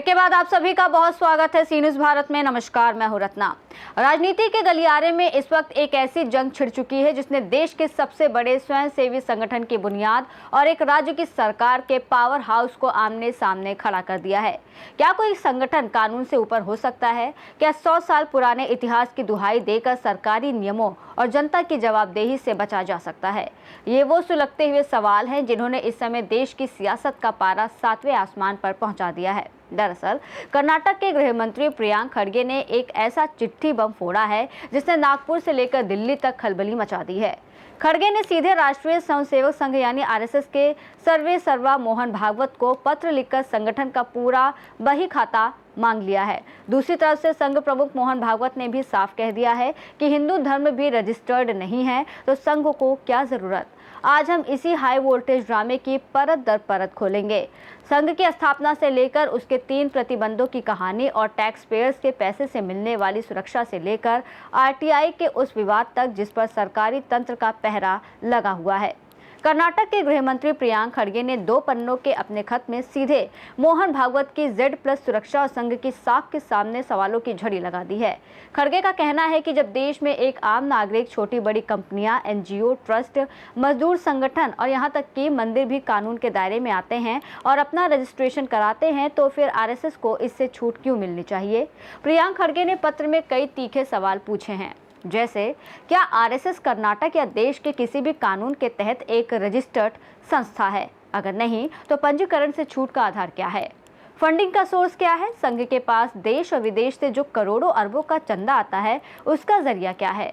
के बाद आप सभी का बहुत स्वागत है सी न्यूज भारत में। नमस्कार, मैं हूं रत्ना। राजनीति के गलियारे में इस वक्त एक ऐसी जंग छिड़ चुकी है जिसने देश के सबसे बड़े स्वयंसेवी संगठन की बुनियाद और एक राज्य की सरकार के पावर हाउस को आमने सामने खड़ा कर दिया है। क्या कोई संगठन कानून से ऊपर हो सकता है? क्या 100 साल पुराने इतिहास की दुहाई देकर सरकारी नियमों और जनता की जवाबदेही से बचा जा सकता है? ये वो सुलगते हुए सवाल हैं जिन्होंने इस समय देश की सियासत का पारा 7वें आसमान पर पहुंचा दिया है। दरअसल कर्नाटक के गृह मंत्री प्रियांक खड़गे ने एक ऐसा चिट्ठी बम फोड़ा है जिसने नागपुर से लेकर दिल्ली तक खलबली मचा दी है। खड़गे ने सीधे राष्ट्रीय स्वयंसेवक संघ यानी आरएसएस के सर्वे सर्वा मोहन भागवत को पत्र लिखकर संगठन का पूरा बही खाता मांग लिया है। दूसरी तरफ से संघ प्रमुख मोहन भागवत ने भी साफ कह दिया है कि हिंदू धर्म भी रजिस्टर्ड नहीं है तो संघ को क्या जरूरत। आज हम इसी हाई वोल्टेज ड्रामे की परत दर परत खोलेंगे। संघ की स्थापना से लेकर उसके 3 प्रतिबंधों की कहानी और टैक्स पेयर्स के पैसे से मिलने वाली सुरक्षा से लेकर आरटीआई के उस विवाद तक जिस पर सरकारी तंत्र का पहरा लगा हुआ है। कर्नाटक के गृह मंत्री प्रियांक खड़गे ने 2 पन्नों के अपने खत में सीधे मोहन भागवत की Z+ सुरक्षा और संघ की साख के सामने सवालों की झड़ी लगा दी है। खड़गे का कहना है कि जब देश में एक आम नागरिक, छोटी बड़ी कंपनियां, NGO, ट्रस्ट, मजदूर संगठन और यहां तक कि मंदिर भी कानून के दायरे में आते हैं और अपना रजिस्ट्रेशन कराते हैं तो फिर आरएसएस को इससे छूट क्यों मिलनी चाहिए? प्रियांक खड़गे ने पत्र में कई तीखे सवाल पूछे हैं, जैसे क्या आरएसएस कर्नाटक या देश के किसी भी कानून के तहत एक रजिस्टर्ड संस्था है? अगर नहीं तो पंजीकरण से छूट का आधार क्या है? फंडिंग का सोर्स क्या है? संघ के पास देश और विदेश से जो करोड़ों अरबों का चंदा आता है उसका जरिया क्या है?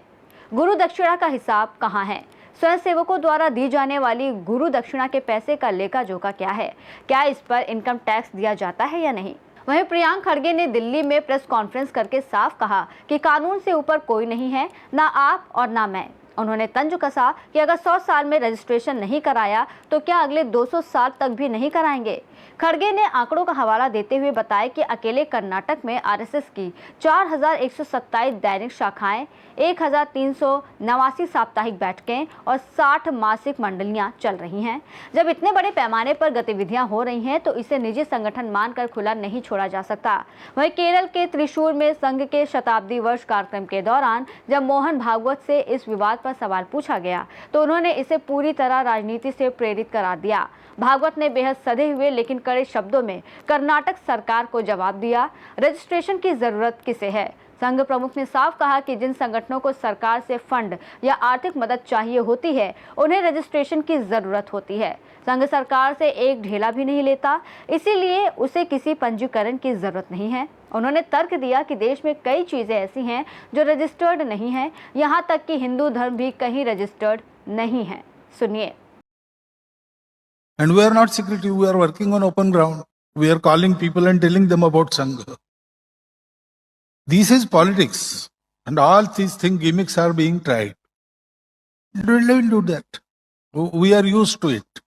गुरु दक्षिणा का हिसाब कहाँ है? स्वयंसेवकों द्वारा दी जाने वाली गुरु दक्षिणा के पैसे का लेखा जोखा क्या है? क्या इस पर इनकम टैक्स दिया जाता है या नहीं? वहीं प्रियांक खड़गे ने दिल्ली में प्रेस कॉन्फ्रेंस करके साफ कहा कि कानून से ऊपर कोई नहीं है, ना आप और ना मैं। उन्होंने तंज कसा कि अगर 100 साल में रजिस्ट्रेशन नहीं कराया तो क्या अगले 200 साल तक भी नहीं कराएंगे? खड़गे ने आंकड़ों का हवाला देते हुए बताया कि अकेले कर्नाटक में आरएसएस की 4127 दैनिक शाखाएं, 1389 साप्ताहिक बैठकें और 60 मासिक मंडलियां चल रही हैं। जब इतने बड़े पैमाने पर गतिविधियां हो रही हैं तो इसे निजी संगठन मानकर खुला नहीं छोड़ा जा सकता। वहीं केरल के त्रिशूर में संघ के शताब्दी वर्ष कार्यक्रम के दौरान जब मोहन भागवत से इस विवाद पर सवाल पूछा गया तो उन्होंने इसे पूरी तरह राजनीति से प्रेरित करार दिया। भागवत ने बेहद सधे हुए लेकिन कड़े शब्दों में कर्नाटक सरकार को जवाब दिया, रजिस्ट्रेशन की जरूरत किसे है? संघ प्रमुख ने साफ कहा कि जिन संगठनों को सरकार से फंड या आर्थिक मदद चाहिए होती है उन्हें रजिस्ट्रेशन की जरूरत होती है। संघ सरकार से एक ढेला भी नहीं लेता, इसीलिए उसे किसी पंजीकरण की जरूरत नहीं है। उन्होंने तर्क दिया कि देश में कई चीजें ऐसी हैं जो रजिस्टर्ड नहीं है, यहाँ तक कि हिंदू धर्म भी कहीं रजिस्टर्ड नहीं है। सुनिए। And we are not secretive, we are working on open ground. We are calling people and telling them about Sangha. This is politics. And all these gimmicks are being tried. Don't do that. We are used to it.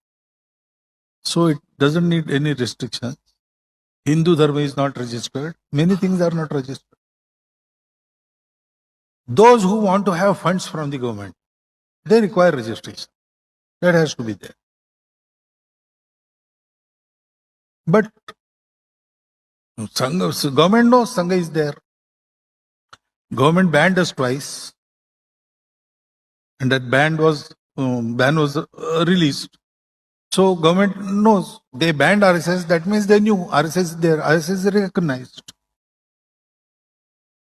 So it doesn't need any restrictions. Hindu Dharma is not registered. Many things are not registered. Those who want to have funds from the government, they require registration. That has to be there. But Sangha, government knows Sangha is there. Government banned us twice, and that ban was released. So government knows. They banned RSS. That means they knew RSS is there. RSS is recognized.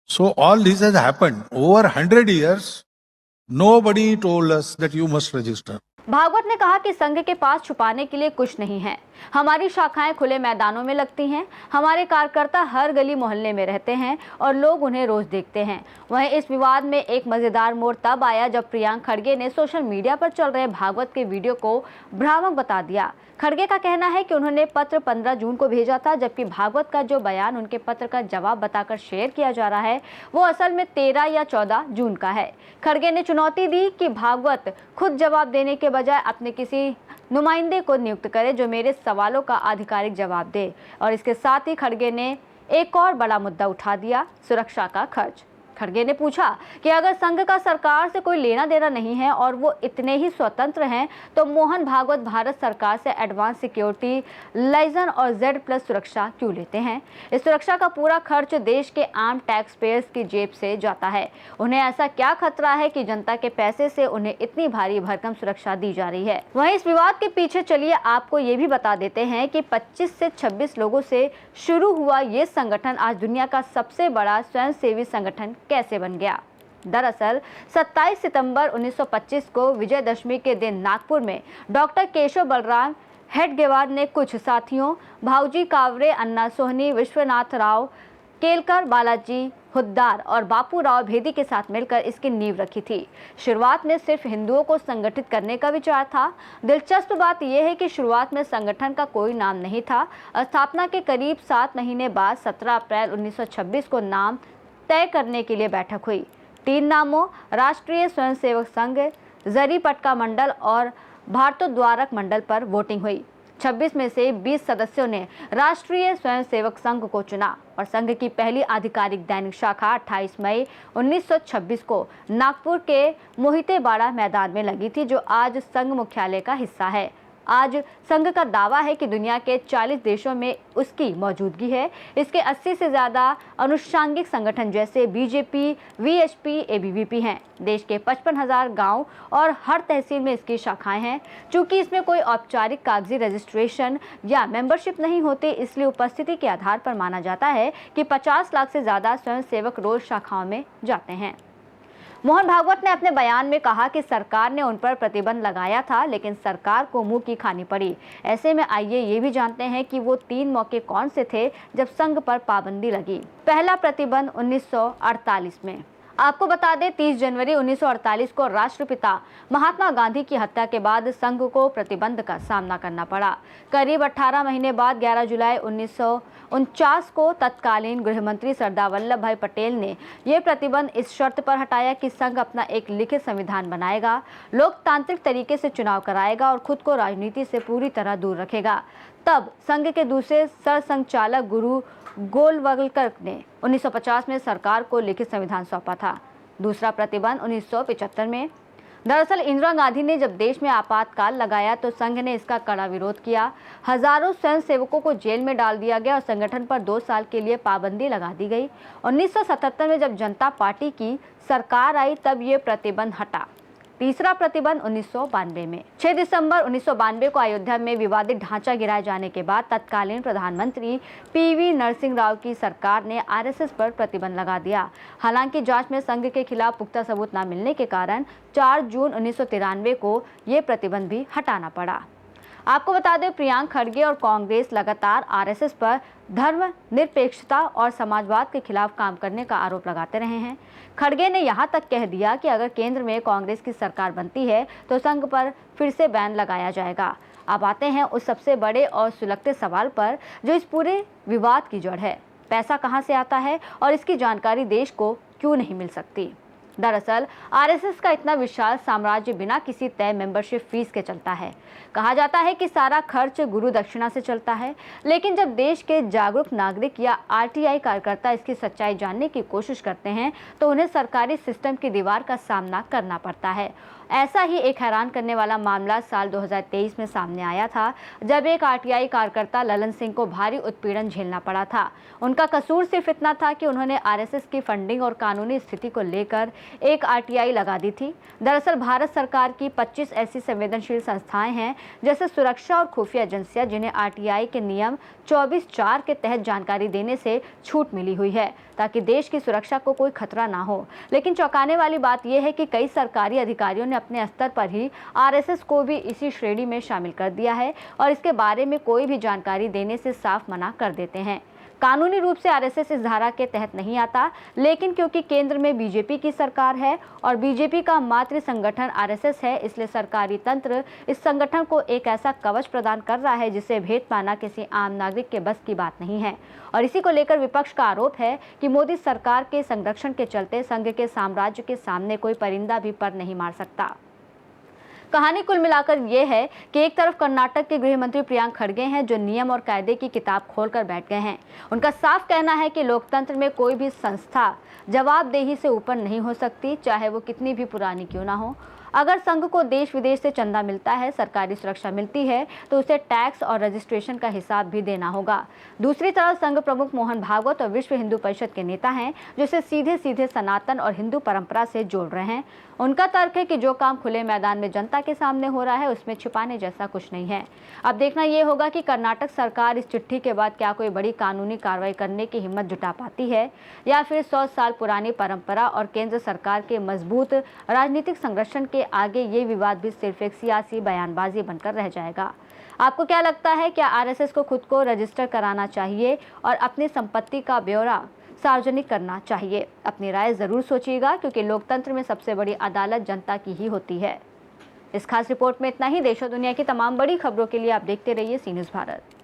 So all this has happened over 100 years. Nobody told us that you must register. Bhagavat ने कहा कि संघ के पास छुपाने के लिए कुछ नहीं है। हमारी शाखाएं खुले मैदानों में लगती हैं, हमारे कार्यकर्ता हर गली मोहल्ले में रहते हैं और लोग उन्हें रोज देखते हैं। वहीं इस विवाद में एक मजेदार मोड़ तब आया जब प्रियांक खड़गे ने सोशल मीडिया पर चल रहे भागवत के वीडियो को भ्रामक बता दिया। खड़गे का कहना है कि उन्होंने पत्र 15 जून को भेजा था, जबकि भागवत का जो बयान उनके पत्र का जवाब बताकर शेयर किया जा रहा है वो असल में 13 या 14 जून का है। खड़गे ने चुनौती दी कि भागवत खुद जवाब देने के बजाय अपने किसी नुमाइंदे को नियुक्त करे जो मेरे सवालों का आधिकारिक जवाब दे। और इसके साथ ही खड़गे ने एक और बड़ा मुद्दा उठा दिया, सुरक्षा का खर्च। खड़गे ने पूछा कि अगर संघ का सरकार से कोई लेना देना नहीं है और वो इतने ही स्वतंत्र हैं तो मोहन भागवत भारत सरकार से एडवांस सिक्योरिटी, लाइजन और Z+ सुरक्षा क्यों लेते हैं? इस सुरक्षा का पूरा खर्च देश के आम टैक्स पेयर्स की जेब से जाता है। उन्हें ऐसा क्या खतरा है कि जनता के पैसे से उन्हें इतनी भारी भरकम सुरक्षा दी जा रही है? वहीं इस विवाद के पीछे चलिए आपको ये भी बता देते हैं कि 25 से 26 लोगों से शुरू हुआ ये संगठन आज दुनिया का सबसे बड़ा स्वयंसेवी संगठन कैसे बन गया। दरअसल 27 सितंबर 1925 को विजयदशमी के दिन नागपुर में डॉक्टर केशव बलराम हेडगेवार ने कुछ साथियों भाऊजी कावरे, अन्ना सोहनी, विश्वनाथ राव केलकर, बालाजी हुद्दार और बापू राव भेदी के साथ मिलकर इसकी नींव रखी थी। शुरुआत में सिर्फ हिंदुओं को संगठित करने का विचार था। दिलचस्प बात यह है कि शुरुआत में संगठन का कोई नाम नहीं था। स्थापना के करीब 7 महीने बाद 17 अप्रैल 1926 को नाम तय करने के लिए बैठक हुई। 3 नामों राष्ट्रीय स्वयंसेवक संघ, जरी पटका मंडल और भारतोद्वारक मंडल पर वोटिंग हुई। 26 में से 20 सदस्यों ने राष्ट्रीय स्वयंसेवक संघ को चुना और संघ की पहली आधिकारिक दैनिक शाखा 28 मई 1926 को नागपुर के मोहितेबाड़ा मैदान में लगी थी, जो आज संघ मुख्यालय का हिस्सा है। आज संघ का दावा है कि दुनिया के 40 देशों में उसकी मौजूदगी है। इसके 80 से ज़्यादा अनुषांगिक संगठन जैसे बीजेपी, वीएचपी, एबीवीपी हैं। देश के 55,000 गांव और हर तहसील में इसकी शाखाएं हैं। चूंकि इसमें कोई औपचारिक कागजी रजिस्ट्रेशन या मेंबरशिप नहीं होती, इसलिए उपस्थिति के आधार पर माना जाता है कि 50 लाख से ज़्यादा स्वयंसेवक रोज शाखाओं में जाते हैं। मोहन भागवत ने अपने बयान में कहा कि सरकार ने उन पर प्रतिबंध लगाया था, लेकिन सरकार को मुंह की खानी पड़ी। ऐसे में आइए ये भी जानते हैं कि वो 3 मौके कौन से थे जब संघ पर पाबंदी लगी। पहला प्रतिबंध 1948 में। आपको बता दें 30 जनवरी 1948 को राष्ट्रपिता महात्मा गांधी की हत्या के बाद संघ को प्रतिबंध का सामना करना पड़ा। करीब 18 महीने बाद 11 जुलाई 1949 को तत्कालीन गृहमंत्री सरदार वल्लभ भाई पटेल ने यह प्रतिबंध इस शर्त पर हटाया कि संघ अपना एक लिखित संविधान बनाएगा, लोकतांत्रिक तरीके से चुनाव कराएगा और खुद को राजनीति से पूरी तरह दूर रखेगा। तब संघ के दूसरे सरसंघचालक गुरु गोलवलकर ने 1950 में सरकार को लिखित संविधान सौंपा था। दूसरा प्रतिबंध 1975 में। दरअसल इंदिरा गांधी ने जब देश में आपातकाल लगाया तो संघ ने इसका कड़ा विरोध किया। हजारों स्वयंसेवकों को जेल में डाल दिया गया और संगठन पर 2 साल के लिए पाबंदी लगा दी गई। 1977 में जब जनता पार्टी की सरकार आई तब ये प्रतिबंध हटा। तीसरा प्रतिबंध 1992 में। 6 दिसंबर 1992 को अयोध्या में विवादित ढांचा गिराए जाने के बाद तत्कालीन प्रधानमंत्री PV नरसिंह राव की सरकार ने RSS पर प्रतिबंध लगा दिया। हालांकि जांच में संघ के खिलाफ पुख्ता सबूत न मिलने के कारण 4 जून 1993 को ये प्रतिबंध भी हटाना पड़ा। आपको बता दें प्रियंका खड़गे और कांग्रेस लगातार RSS पर धर्मनिरपेक्षता और समाजवाद के खिलाफ काम करने का आरोप लगाते रहे हैं। खड़गे ने यहां तक कह दिया कि अगर केंद्र में कांग्रेस की सरकार बनती है तो संघ पर फिर से बैन लगाया जाएगा। अब आते हैं उस सबसे बड़े और सुलगते सवाल पर जो इस पूरे विवाद की जड़ है। पैसा कहां से आता है और इसकी जानकारी देश को क्यों नहीं मिल सकती? दरअसल RSS का इतना विशाल साम्राज्य बिना किसी तय मेंबरशिप फीस के चलता है। कहा जाता है कि सारा खर्च गुरु दक्षिणा से चलता है, लेकिन जब देश के जागरूक नागरिक या RTI कार्यकर्ता इसकी सच्चाई जानने की कोशिश करते हैं तो उन्हें सरकारी सिस्टम की दीवार का सामना करना पड़ता है। ऐसा ही एक हैरान करने वाला मामला साल 2023 में सामने आया था, जब एक RTI कार्यकर्ता ललन सिंह को भारी उत्पीड़न झेलना पड़ा था। उनका कसूर सिर्फ इतना था कि उन्होंने RSS की फंडिंग और कानूनी स्थिति को लेकर एक RTI लगा दी थी। दरअसल भारत सरकार की 25 ऐसी संवेदनशील संस्थाएं हैं जैसे सुरक्षा और खुफिया एजेंसियां जिन्हें RTI के नियम 24(4) के तहत जानकारी देने से छूट मिली हुई है ताकि देश की सुरक्षा को कोई खतरा ना हो। लेकिन चौंकाने वाली बात यह है कि कई सरकारी अधिकारियों ने अपने स्तर पर ही RSS को भी इसी श्रेणी में शामिल कर दिया है और इसके बारे में कोई भी जानकारी देने से साफ मना कर देते हैं। कानूनी रूप से RSS इस धारा के तहत नहीं आता, लेकिन क्योंकि केंद्र में बीजेपी की सरकार है और बीजेपी का मातृ संगठन RSS है, इसलिए सरकारी तंत्र इस संगठन को एक ऐसा कवच प्रदान कर रहा है जिसे भेद पाना किसी आम नागरिक के बस की बात नहीं है। और इसी को लेकर विपक्ष का आरोप है कि मोदी सरकार के संरक्षण के चलते संघ के साम्राज्य के सामने कोई परिंदा भी पर नहीं मार सकता। कहानी कुल मिलाकर ये है कि एक तरफ कर्नाटक के गृह मंत्री प्रियंक खड़गे हैं, जो नियम और कायदे की किताब खोलकर बैठ गए हैं। उनका साफ कहना है कि लोकतंत्र में कोई भी संस्था जवाबदेही से ऊपर नहीं हो सकती, चाहे वो कितनी भी पुरानी क्यों ना हो। अगर संघ को देश विदेश से चंदा मिलता है, सरकारी सुरक्षा मिलती है, तो उसे टैक्स और रजिस्ट्रेशन का हिसाब भी देना होगा। दूसरी तरफ संघ प्रमुख मोहन भागवत और विश्व हिंदू परिषद के नेता हैं, जो इसे सीधे सीधे सनातन और हिंदू परंपरा से जोड़ रहे हैं। उनका तर्क है कि जो काम खुले मैदान में जनता के सामने हो रहा है, उसमें छिपाने जैसा कुछ नहीं है। अब देखना यह होगा कि कर्नाटक सरकार इस चिट्ठी के बाद क्या कोई बड़ी कानूनी कार्रवाई करने की हिम्मत जुटा पाती है, या फिर 100 साल पुरानी परंपरा और केंद्र सरकार के मजबूत राजनीतिक संरक्षण के आगे ये विवाद भी सिर्फ एक सियासी बयानबाजी बनकर रह जाएगा। आपको क्या लगता है, क्या आरएसएस को खुद को रजिस्टर कराना चाहिए और अपनी संपत्ति का ब्यौरा सार्वजनिक करना चाहिए? अपनी राय जरूर सोचिएगा, क्योंकि लोकतंत्र में सबसे बड़ी अदालत जनता की ही होती है। इस खास रिपोर्ट में इतना ही। देश और दुनिया की तमाम बड़ी खबरों के लिए आप देखते रहिए सी न्यूज़ भारत।